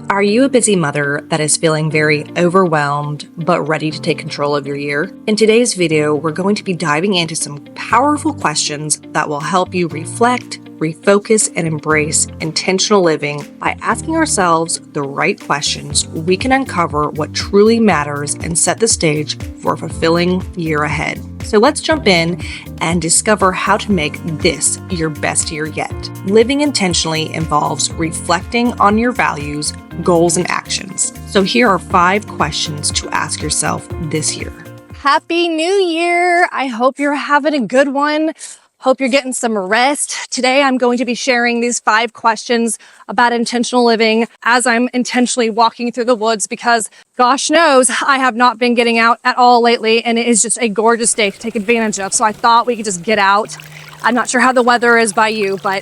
Are you a busy mother that is feeling very overwhelmed but ready to take control of your year? In today's video, we're going to be diving into some powerful questions that will help you reflect, refocus, and embrace intentional living. By asking ourselves the right questions, we can uncover what truly matters and set the stage for a fulfilling year ahead. So let's jump in and discover how to make this your best year yet. Living intentionally involves reflecting on your values, goals, and actions. So here are 5 questions to ask yourself this year. Happy New Year! I hope you're having a good one. Hope you're getting some rest. Today, I'm going to be sharing these 5 questions about intentional living as I'm intentionally walking through the woods because gosh knows I have not been getting out at all lately and it is just a gorgeous day to take advantage of. So I thought we could just get out. I'm not sure how the weather is by you, but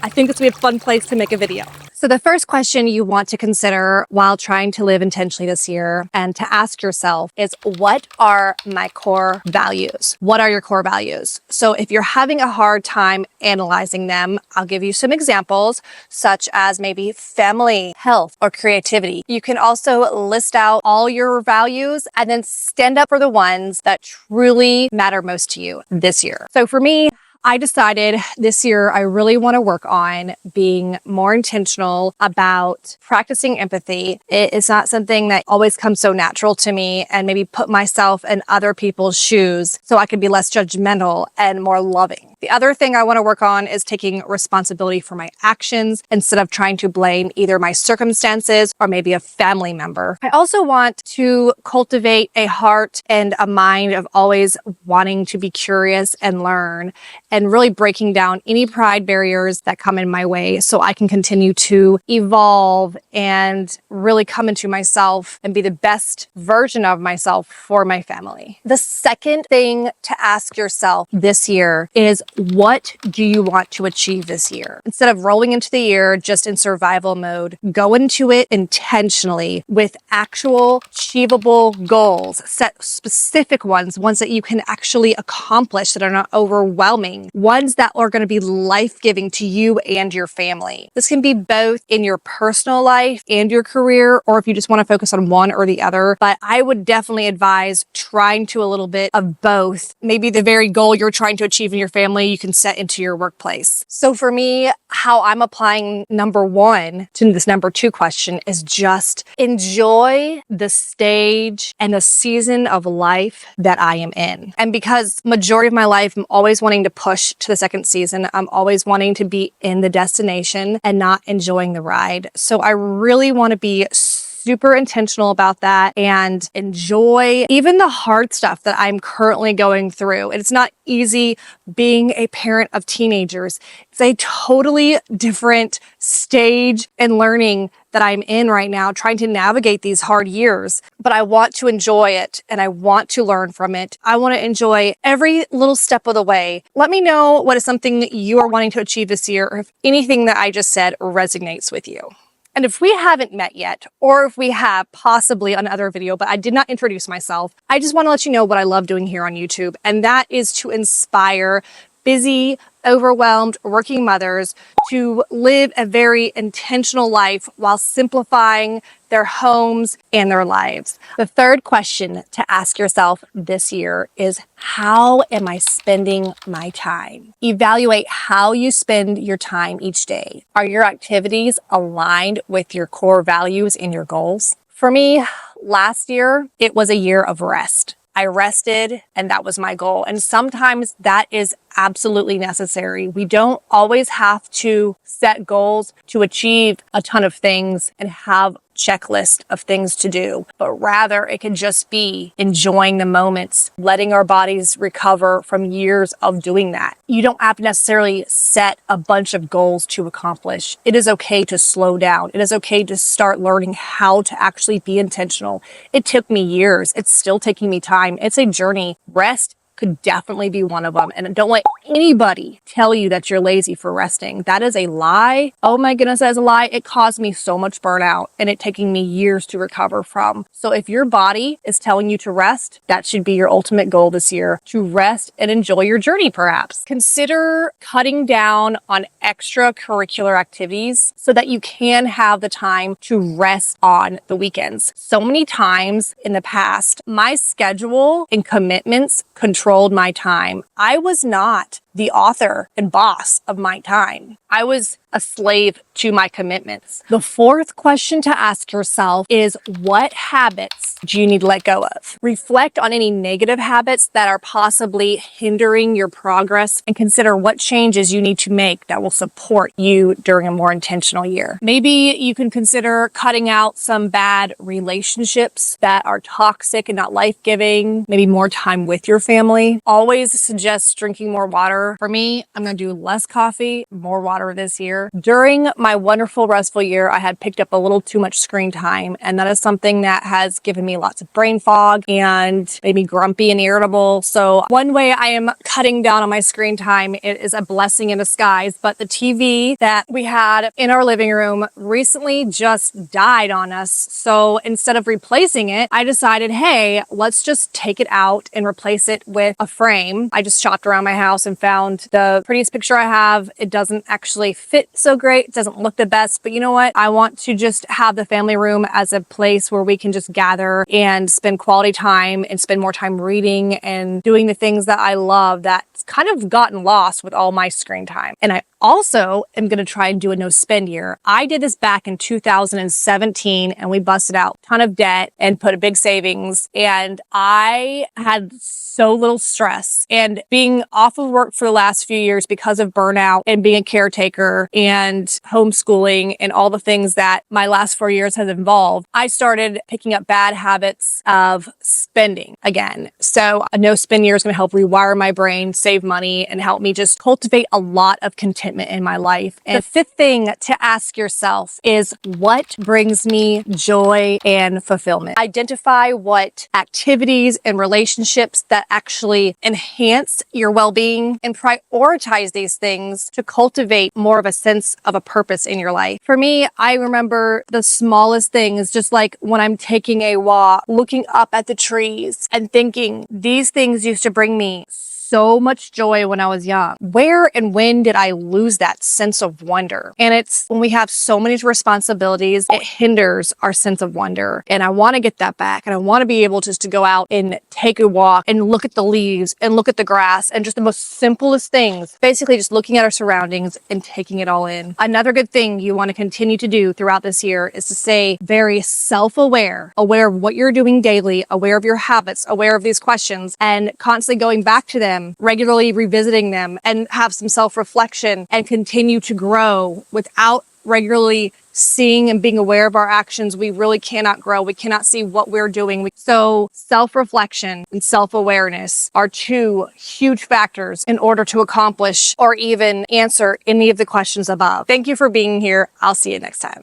I think this would be a fun place to make a video. So the first question you want to consider while trying to live intentionally this year and to ask yourself is, what are my core values? What are your core values? So if you're having a hard time analyzing them, I'll give you some examples such as maybe family, health, or creativity. You can also list out all your values and then stand up for the ones that truly matter most to you this year. So for me, I decided this year I really want to work on being more intentional about practicing empathy. It is not something that always comes so natural to me, and maybe put myself in other people's shoes so I can be less judgmental and more loving. The other thing I want to work on is taking responsibility for my actions instead of trying to blame either my circumstances or maybe a family member. I also want to cultivate a heart and a mind of always wanting to be curious and learn, and really breaking down any pride barriers that come in my way so I can continue to evolve and really come into myself and be the best version of myself for my family. The second thing to ask yourself this year is, what do you want to achieve this year? Instead of rolling into the year just in survival mode, go into it intentionally with actual achievable goals. Set specific ones that you can actually accomplish that are not overwhelming, ones that are going to be life-giving to you and your family. This can be both in your personal life and your career, or if you just want to focus on one or the other. But I would definitely advise trying to a little bit of both. Maybe the very goal you're trying to achieve in your family, you can set into your workplace. So for me, how I'm applying number 1 to this number 2 question is just enjoy the stage and the season of life that I am in. And because majority of my life, I'm always wanting to push to the second season. I'm always wanting to be in the destination and not enjoying the ride. So I really want to be super intentional about that and enjoy even the hard stuff that I'm currently going through. It's not easy being a parent of teenagers. It's a totally different stage and learning that I'm in right now, trying to navigate these hard years. But I want to enjoy it and I want to learn from it. I want to enjoy every little step of the way. Let me know what is something you are wanting to achieve this year, or if anything that I just said resonates with you. And if we haven't met yet, or if we have possibly another video, but I did not introduce myself, I just want to let you know what I love doing here on YouTube. And that is to inspire busy, overwhelmed working mothers to live a very intentional life while simplifying their homes and their lives. The third question to ask yourself this year is, how am I spending my time? Evaluate how you spend your time each day. Are your activities aligned with your core values and your goals? For me, last year, it was a year of rest. I rested and that was my goal. And sometimes that is absolutely necessary. We don't always have to set goals to achieve a ton of things and have checklist of things to do, but rather it can just be enjoying the moments, letting our bodies recover from years of doing that. You don't have to necessarily set a bunch of goals to accomplish. It is okay to slow down. It is okay to start learning how to actually be intentional. It took me years. It's still taking me time. It's a journey. Rest could definitely be one of them. And don't let anybody tell you that you're lazy for resting. That is a lie. Oh my goodness, that is a lie. It caused me so much burnout and it taking me years to recover from. So if your body is telling you to rest, that should be your ultimate goal this year, to rest and enjoy your journey perhaps. Consider cutting down on extracurricular activities so that you can have the time to rest on the weekends. So many times in the past, my schedule and commitments controlled my time. I was not the author and boss of my time. I was a slave to my commitments. The fourth question to ask yourself is, what habits do you need to let go of? Reflect on any negative habits that are possibly hindering your progress and consider what changes you need to make that will support you during a more intentional year. Maybe you can consider cutting out some bad relationships that are toxic and not life-giving, maybe more time with your family. Always suggest drinking more water. For me, I'm going to do less coffee, more water this year. During my wonderful restful year, I had picked up a little too much screen time, and that is something that has given me lots of brain fog and made me grumpy and irritable. So one way I am cutting down on my screen time, it is a blessing in disguise, but the TV that we had in our living room recently just died on us. So instead of replacing it, I decided, hey, let's just take it out and replace it with a frame. I just shopped around my house and found the prettiest picture I have. It doesn't actually fit so great. It doesn't look the best, but you know what? I want to just have the family room as a place where we can just gather and spend quality time and spend more time reading and doing the things that I love that's kind of gotten lost with all my screen time. And I also am going to try and do a no spend year. I did this back in 2017 and we busted out a ton of debt and put a big savings, and I had so little stress. And being off of work for the last few years because of burnout and being a caretaker and homeschooling and all the things that my last 4 years has involved, I started picking up bad habits of spending again. So a no spend year is going to help rewire my brain, save money, and help me just cultivate a lot of contentment in my life. And the fifth thing to ask yourself is, what brings me joy and fulfillment? Identify what activities and relationships that actually enhance your well-being and prioritize these things to cultivate more of a sense of a purpose in your life. For me, I remember the smallest things, just like when I'm taking a walk, looking up at the trees and thinking, these things used to bring me so much joy when I was young. Where and when did I lose that sense of wonder? And it's when we have so many responsibilities, it hinders our sense of wonder. And I want to get that back. And I want to be able just to go out and take a walk and look at the leaves and look at the grass and just the most simplest things. Basically just looking at our surroundings and taking it all in. Another good thing you want to continue to do throughout this year is to stay very self-aware, aware of what you're doing daily, aware of your habits, aware of these questions, and constantly going back to them, regularly revisiting them, and have some self-reflection and continue to grow. Without regularly seeing and being aware of our actions, we really cannot grow. We cannot see what we're doing. So self-reflection and self-awareness are two huge factors in order to accomplish or even answer any of the questions above. Thank you for being here. I'll see you next time.